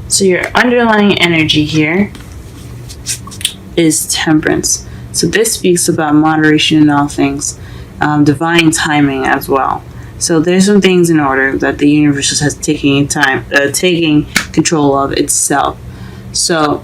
So your underlying energy here is Temperance. So this speaks about moderation in all things, divine timing as well. So there's some things in order that the universe has taking control of itself. So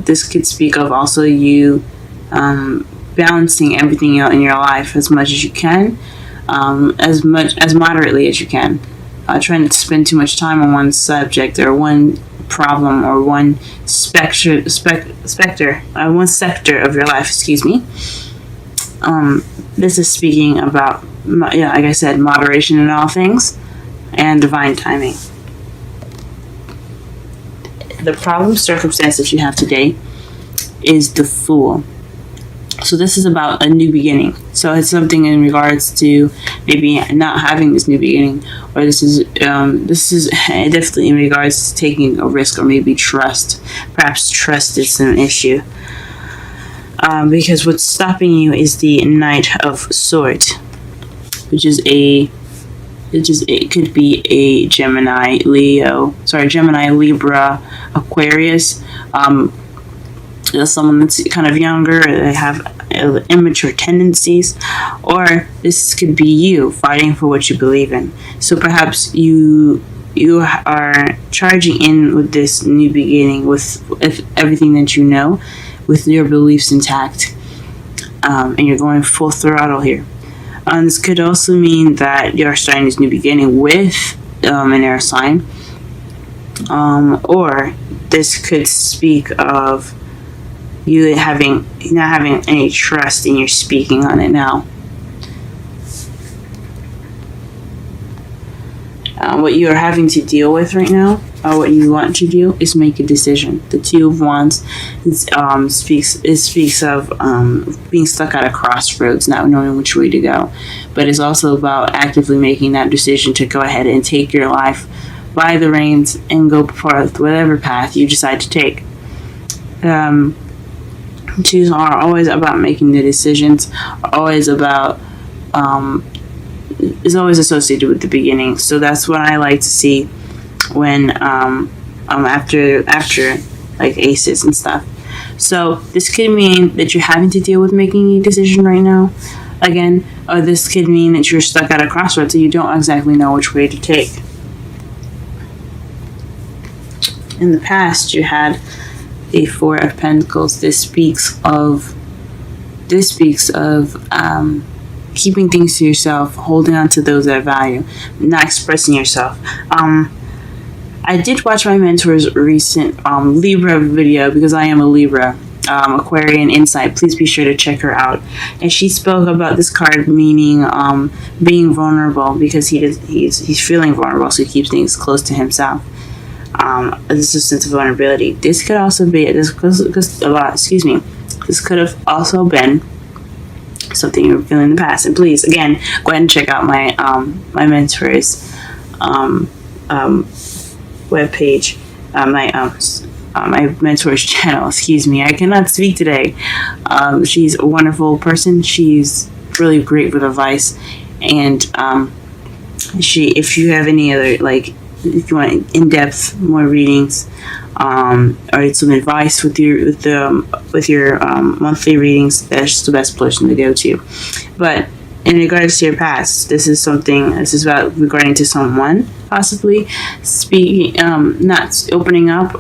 this could speak of also you balancing everything out in your life as much as you can, as moderately as you can. Trying not to spend too much time on one subject or one problem or one one sector of your life. Excuse me. This is speaking about, like I said, moderation in all things and divine timing. The problem circumstance that you have today is the Fool. So this is about a new beginning. So it's something in regards to maybe not having this new beginning, or this is definitely in regards to taking a risk, or maybe trust. Perhaps trust is an issue. Because what's stopping you is the Knight of Swords, which could be a Gemini, Libra, Aquarius. Someone that's kind of younger, they have immature tendencies, or this could be you fighting for what you believe in. So perhaps you are charging in with this new beginning with everything that you know, with your beliefs intact, and you're going full throttle here. This could also mean that you're starting this new beginning with an air sign, or this could speak of you not having any trust in your speaking on it now. What you are having to deal with right now, or what you want to do, is make a decision. The Two of Wands speaks of being stuck at a crossroads, not knowing which way to go. But it's also about actively making that decision to go ahead and take your life by the reins and go forth whatever path you decide to take. Twos are always about making the decisions, always about is always associated with the beginning. So that's what I like to see when after like aces and stuff. So this could mean that you're having to deal with making a decision right now again, or this could mean that you're stuck at a crossroads and you don't exactly know which way to take. In the past, you had the Four of Pentacles. This speaks of keeping things to yourself, holding on to those that value, not expressing yourself. I did watch my mentor's recent Libra video, because I am a Libra, Aquarian Insight. Please be sure to check her out. And she spoke about this card meaning being vulnerable, because he's feeling vulnerable, so he keeps things close to himself. This is a sense of vulnerability. This could also be this could have also been something you were feeling in the past. And please, again, go ahead and check out my my mentor's webpage, my mentor's channel. Excuse me, I cannot speak today. She's a wonderful person. She's really great with advice, and if you have any other, like, if you want in-depth more readings, or some advice with your monthly readings, that's the best person to go to. But in regards to your past, this is about regarding to someone, possibly speaking, not opening up,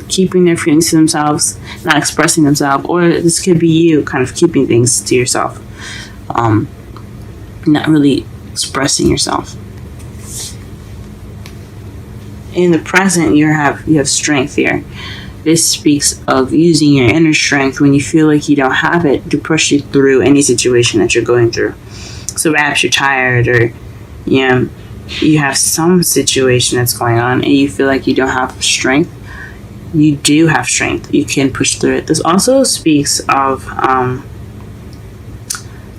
keeping their feelings to themselves, not expressing themselves, or this could be you kind of keeping things to yourself, not really expressing yourself. In the present, you have strength here. This speaks of using your inner strength when you feel like you don't have it, to push you through any situation that you're going through. So perhaps you're tired, or you have some situation that's going on and you feel like you don't have strength. You do have strength. You can push through it. This also speaks of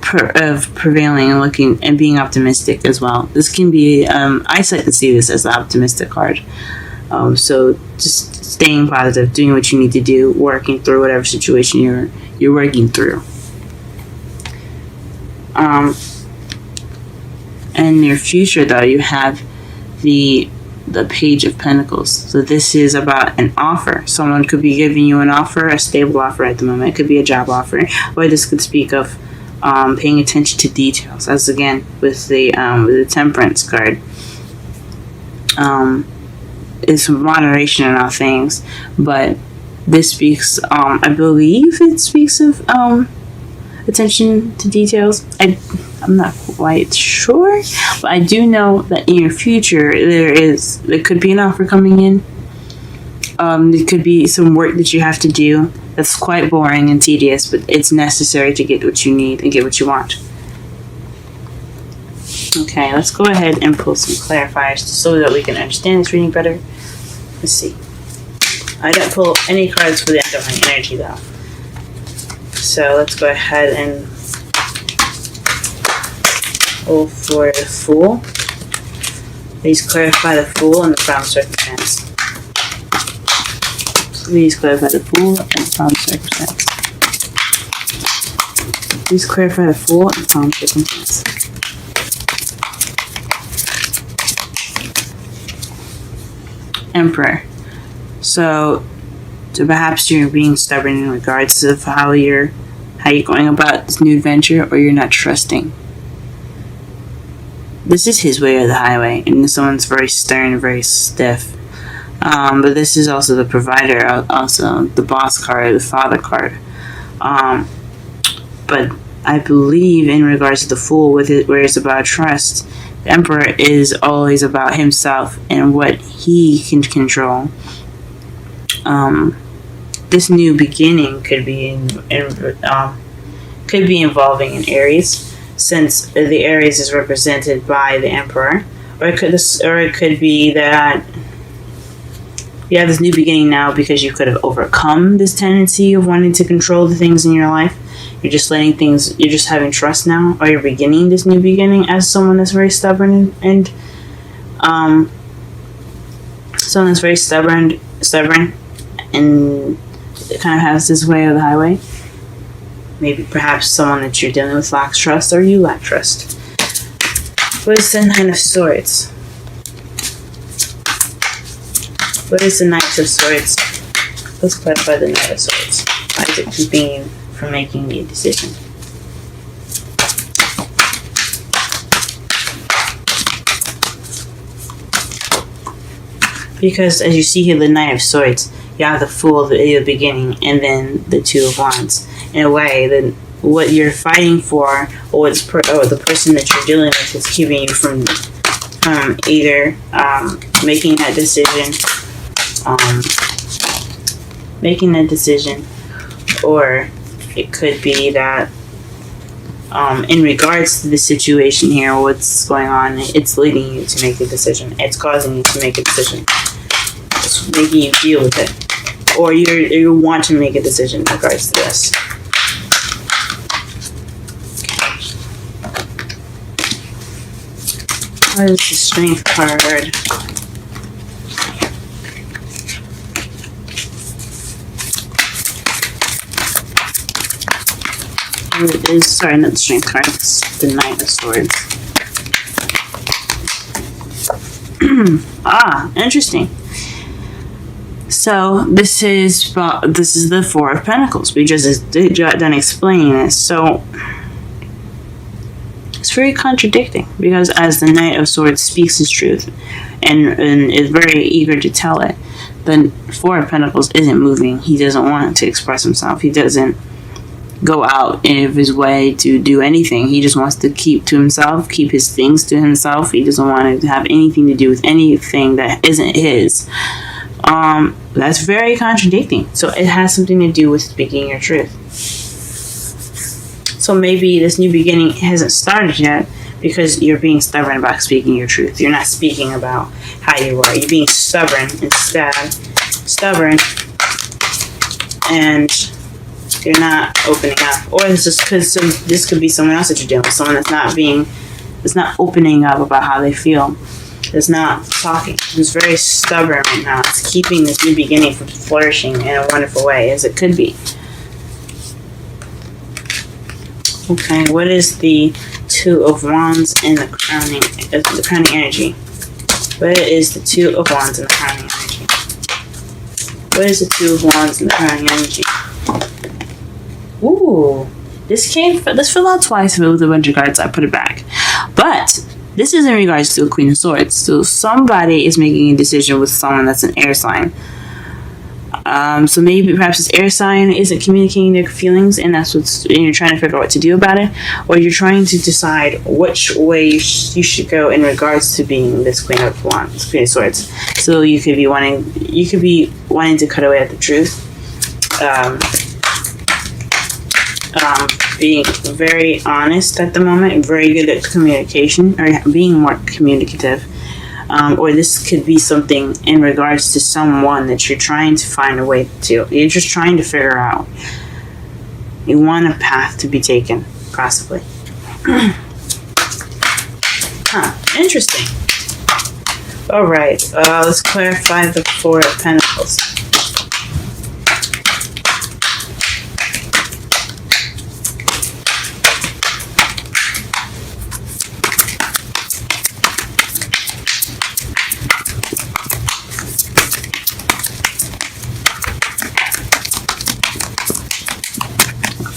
prevailing and looking and being optimistic as well. This can be, I like to see this as the optimistic card. So just staying positive, doing what you need to do, working through whatever situation you're working through. In your future, though, you have the the Page of Pentacles. So this is about an offer. Someone could be giving you an offer, a stable offer at the moment. It could be a job offer, or this could speak of paying attention to details. As again with the Temperance card, it's moderation in all things, but this speaks. I believe it speaks of attention to details. I'm not quite sure, but I do know that in your future there could be an offer coming in. There could be some work that you have to do that's quite boring and tedious, but it's necessary to get what you need and get what you want. Okay, let's go ahead and pull some clarifiers so that we can understand this reading better. Let's see. I didn't pull any cards for the underlying energy though. So let's go ahead and pull for the Fool. Please clarify the Fool and the Found Circumstance. Please clarify the Fool and the Found Circumstance. Please clarify the Fool and the Found Circumstance. Emperor. So perhaps you're being stubborn in regards to how you're going about this new adventure, or you're not trusting. This is his way or the highway, and someone's very stern, very stiff. But this is also the provider, also the boss card, the father card. But I believe in regards to the Fool, with it, where it's about trust, the Emperor is always about himself and what he can control. This new beginning could be involving an Aries, since the Aries is represented by the Emperor, or it could be that you have this new beginning now because you could have overcome this tendency of wanting to control the things in your life. You're just letting things. You're just having trust now, or you're beginning this new beginning as someone that's very stubborn and someone that's very stubborn, and it kind of has this way or the highway. Maybe perhaps someone that you're dealing with lacks trust, or you lack trust. What is the Nine of Swords? What is the Knight of Swords? Let's clarify the Knight of Swords. Why is it keeping you from making a decision? Because as you see here, the Knight of Swords, you have the Fool at the beginning, and then the Two of Wands. In a way, then what you're fighting for, or the person that you're dealing with, is keeping you from either making that decision, or it could be that in regards to the situation here, what's going on, it's leading you to make a decision. It's causing you to make a decision. It's making you deal with it, or you want to make a decision in regards to this. What is the Strength card? It is, sorry, not the Strength card, it's the Knight of Swords. Interesting. So this is the Four of Pentacles. We just got done explaining this. So it's very contradicting, because as the Knight of Swords speaks his truth and is very eager to tell it, the Four of Pentacles isn't moving. He doesn't want to express himself. He doesn't go out of his way to do anything. He just wants to keep to himself, keep his things to himself. He doesn't want to have anything to do with anything that isn't his. That's very contradicting. So it has something to do with speaking your truth. So maybe this new beginning hasn't started yet because you're being stubborn about speaking your truth. You're not speaking about how you are. You're being stubborn instead. Stubborn, and you're not opening up. Or it's just because this could be someone else that you're dealing with. Someone that's not opening up about how they feel. It's not talking. It's very stubborn right now. It's keeping this new beginning from flourishing in a wonderful way, as it could be. Okay, what is the Two of Wands and the crowning energy? What is the Two of Wands in the crowning energy? What is the Two of Wands in the crowning energy? Ooh. This fell out twice with a bunch of cards. I put it back. But this is in regards to a Queen of Swords. So somebody is making a decision with someone that's an air sign. So maybe perhaps this air sign isn't communicating their feelings, and you're trying to figure out what to do about it, or you're trying to decide which way you should go in regards to being this Queen of Wands, Queen of Swords. So you could be wanting to cut away at the truth, being very honest at the moment, very good at communication, or being more communicative. Or this could be something in regards to someone that you're trying to find a way to. You're just trying to figure out. You want a path to be taken, possibly. Interesting. Alright, let's clarify the Four of Pentacles.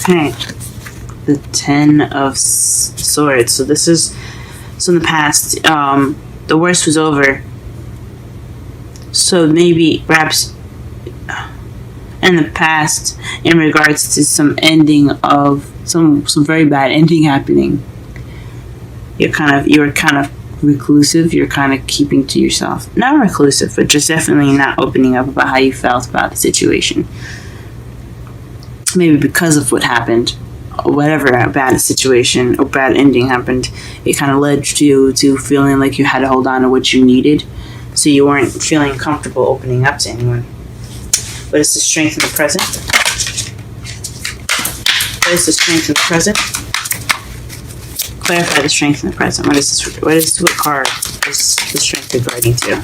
Okay, the Ten of Swords. So in the past, the worst was over. So maybe, perhaps, in the past, in regards to some ending of some very bad ending happening, you were kind of reclusive. You're kind of keeping to yourself. Not reclusive, but just definitely not opening up about how you felt about the situation. Maybe because of what happened, or whatever bad situation or bad ending happened, it kind of led you to feeling like you had to hold on to what you needed, so you weren't feeling comfortable opening up to anyone. What is the strength in the present? What is the strength in the present? Clarify the strength in the present. What card is the strength regarding to?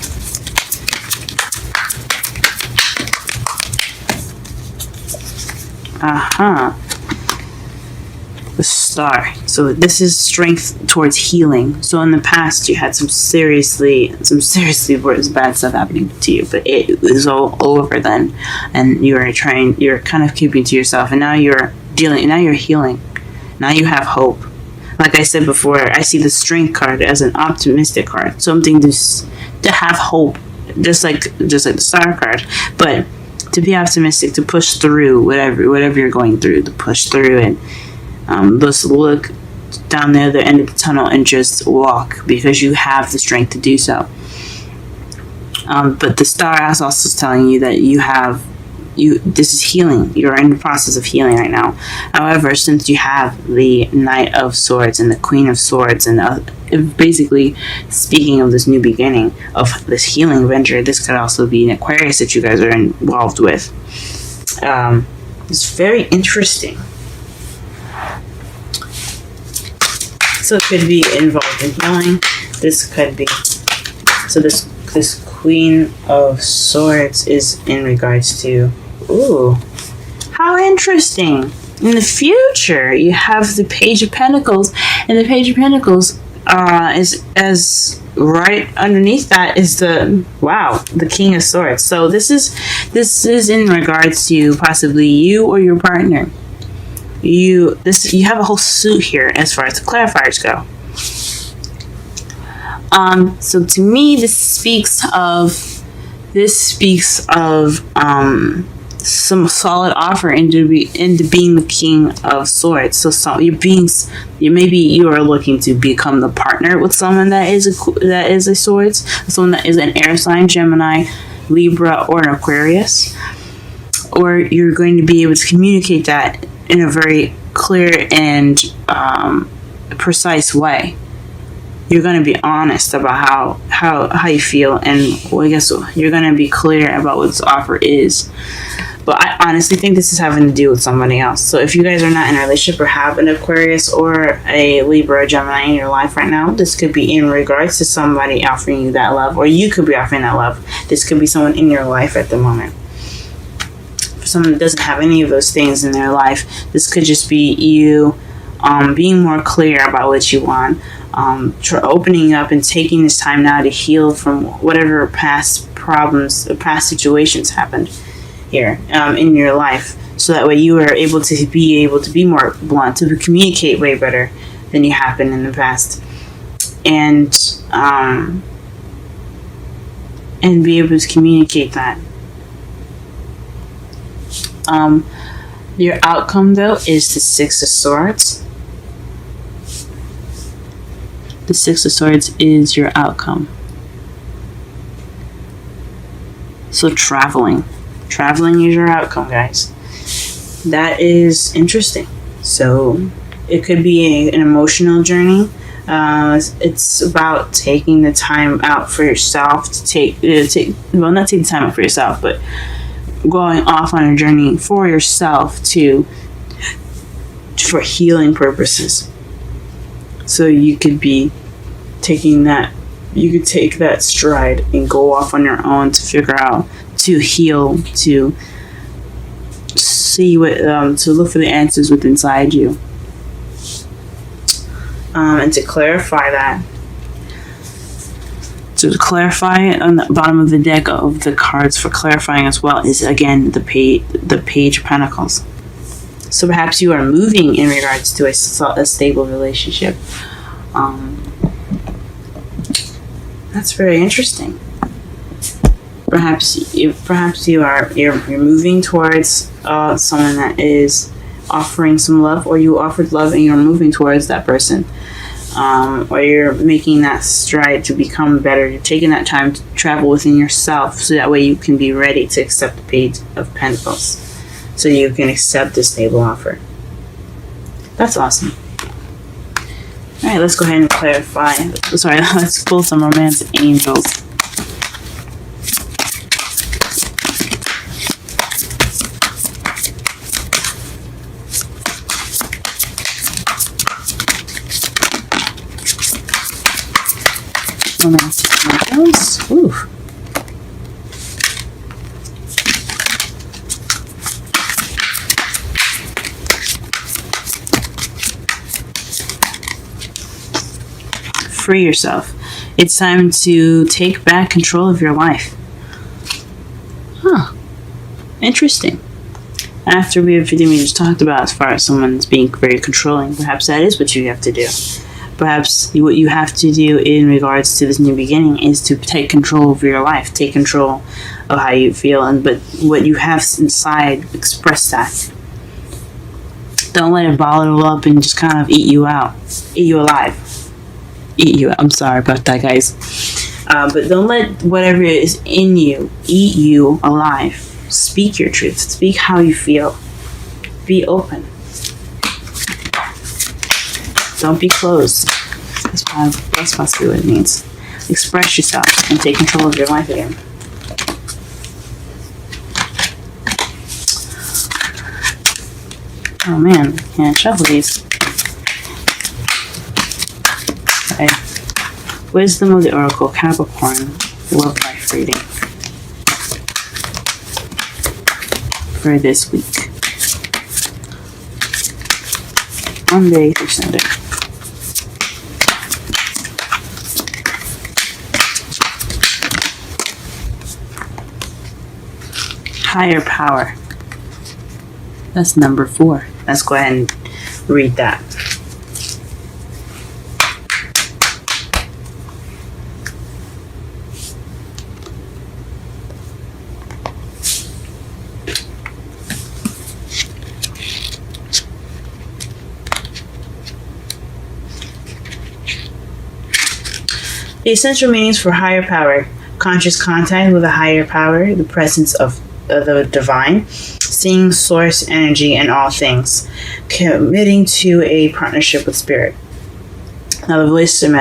The Star. So this is strength towards healing. So in the past you had some seriously bad stuff happening to you, but it was all over then, and you're kind of keeping to yourself, and now you're healing. Now you have hope. Like I said before, I see the Strength card as an optimistic card, something to have hope, just like the Star card, but to be optimistic, to push through whatever you're going through, to push through and just look down there at the end of the tunnel and just walk, because you have the strength to do so. But the Star is also telling you that this is healing. You're in the process of healing right now. However, since you have the Knight of Swords and the Queen of Swords, and basically speaking of this new beginning, of this healing venture, this could also be an Aquarius that you guys are involved with. It's very interesting. So it could be involved in healing. This could be. So this Queen of Swords is in regards to. Ooh, how interesting. In the future, you have the Page of Pentacles, and the Page of Pentacles is as right underneath that is the King of Swords. So this is in regards to possibly you or your partner. You have a whole suit here as far as the clarifiers go. So to me, this speaks of some solid offer into being the King of Swords. So maybe you are looking to become the partner with someone that is a Swords, someone that is an air sign, Gemini, Libra, or an Aquarius, or you're going to be able to communicate that in a very clear and precise way. You're going to be honest about how you feel, and I guess you're going to be clear about what this offer is. But I honestly think this is having to do with somebody else. So if you guys are not in a relationship or have an Aquarius or a Libra or Gemini in your life right now, this could be in regards to somebody offering you that love, or you could be offering that love. This could be someone in your life at the moment. For someone that doesn't have any of those things in their life, this could just be you being more clear about what you want. opening up and taking this time now to heal from whatever past problems, past situations happened here in your life, so that way you are able to be more blunt, to communicate way better than you have been in the past, and be able to communicate that. Your outcome, though, is the Six of Swords. The Six of Swords is your outcome. So traveling is your outcome, guys. That is interesting. So it could be an emotional journey. It's about taking the time out for yourself to not take the time out for yourself, but going off on a journey for yourself for healing purposes. So you could be taking that, you could take that stride and go off on your own to figure out, to heal, to see what, to look for the answers within inside you. And to clarify that, to clarify on the bottom of the deck of the cards for clarifying as well is, again, the Page of Pentacles. So perhaps you are moving in regards to a stable relationship. That's very interesting. Perhaps you're moving towards someone that is offering some love, or you offered love and you're moving towards that person. Or you're making that stride to become better. You're taking that time to travel within yourself, so that way you can be ready to accept the Page of Pentacles, so you can accept this stable offer. That's awesome. All right, let's go ahead and clarify. Sorry, let's pull some romance angels. Romantic angels. Ooh. Free yourself. It's time to take back control of your life. Huh. Interesting. After everything we just talked about as far as someone's being very controlling, perhaps that is what you have to do. Perhaps what you have to do in regards to this new beginning is to take control of your life, take control of how you feel, but what you have inside, express that. Don't let it bottle up and just kind of eat you alive. I'm sorry about that, guys. But don't let whatever is in you eat you alive. Speak your truth. Speak how you feel. Be open. Don't be closed. That's possibly what it means. Express yourself and take control of your life again. Oh man, can't shuffle these. Okay. Wisdom of the Oracle, Capricorn, love life reading for this week. Monday through Sunday. Higher power. That's number 4. Let's go ahead and read that. The essential meanings for higher power: conscious contact with a higher power, the presence of the divine, seeing source energy in all things, committing to a partnership with spirit. Now the relationship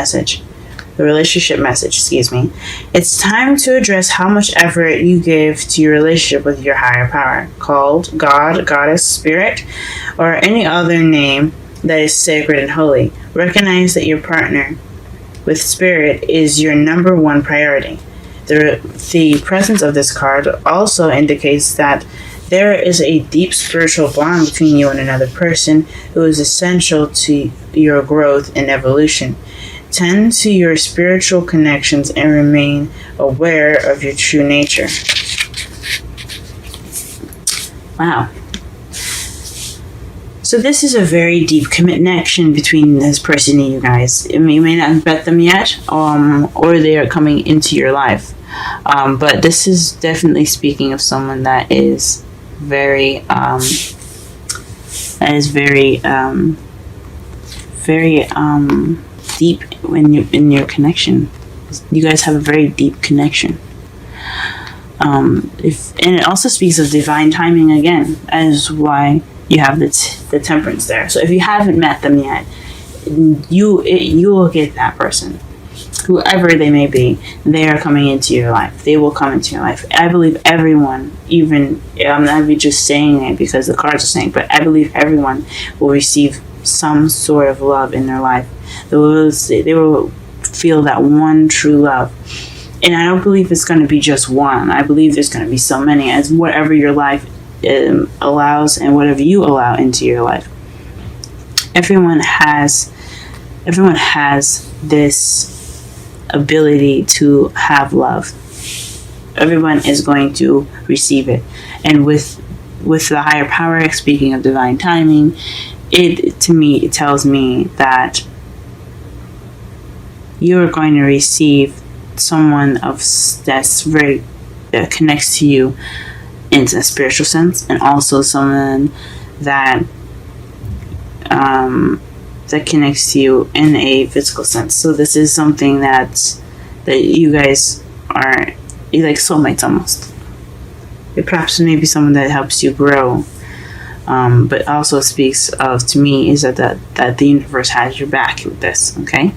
message, It's time to address how much effort you give to your relationship with your higher power, called God, Goddess, Spirit, or any other name that is sacred and holy. Recognize that your partner with spirit is your number 1 priority. The presence of this card also indicates that there is a deep spiritual bond between you and another person who is essential to your growth and evolution. Tend to your spiritual connections and remain aware of your true nature. Wow. So this is a very deep connection between this person and you guys. I mean, you may not have met them yet, or they are coming into your life. But this is definitely speaking of someone that is very, deep in your connection. You guys have a very deep connection. And it also speaks of divine timing again, as why you have the temperance there. So if you haven't met them yet, you will get that person, whoever they may be. They are coming into your life. They will come into your life. I believe everyone, even I'm not just saying it because the cards are saying, but I believe everyone will receive some sort of love in their life. They will feel that one true love. And I don't believe it's going to be just one. I believe there's going to be so many, as whatever your life allows and whatever you allow into your life. Everyone has this ability to have love. Everyone is going to receive it. And with the higher power, speaking of divine timing, it tells me that you're going to receive someone that's very that connects to you in a spiritual sense, and also someone that that connects to you in a physical sense. So this is something that you guys are like soulmates almost. It perhaps maybe someone that helps you grow, but also speaks of, to me, is that the universe has your back with this. Okay.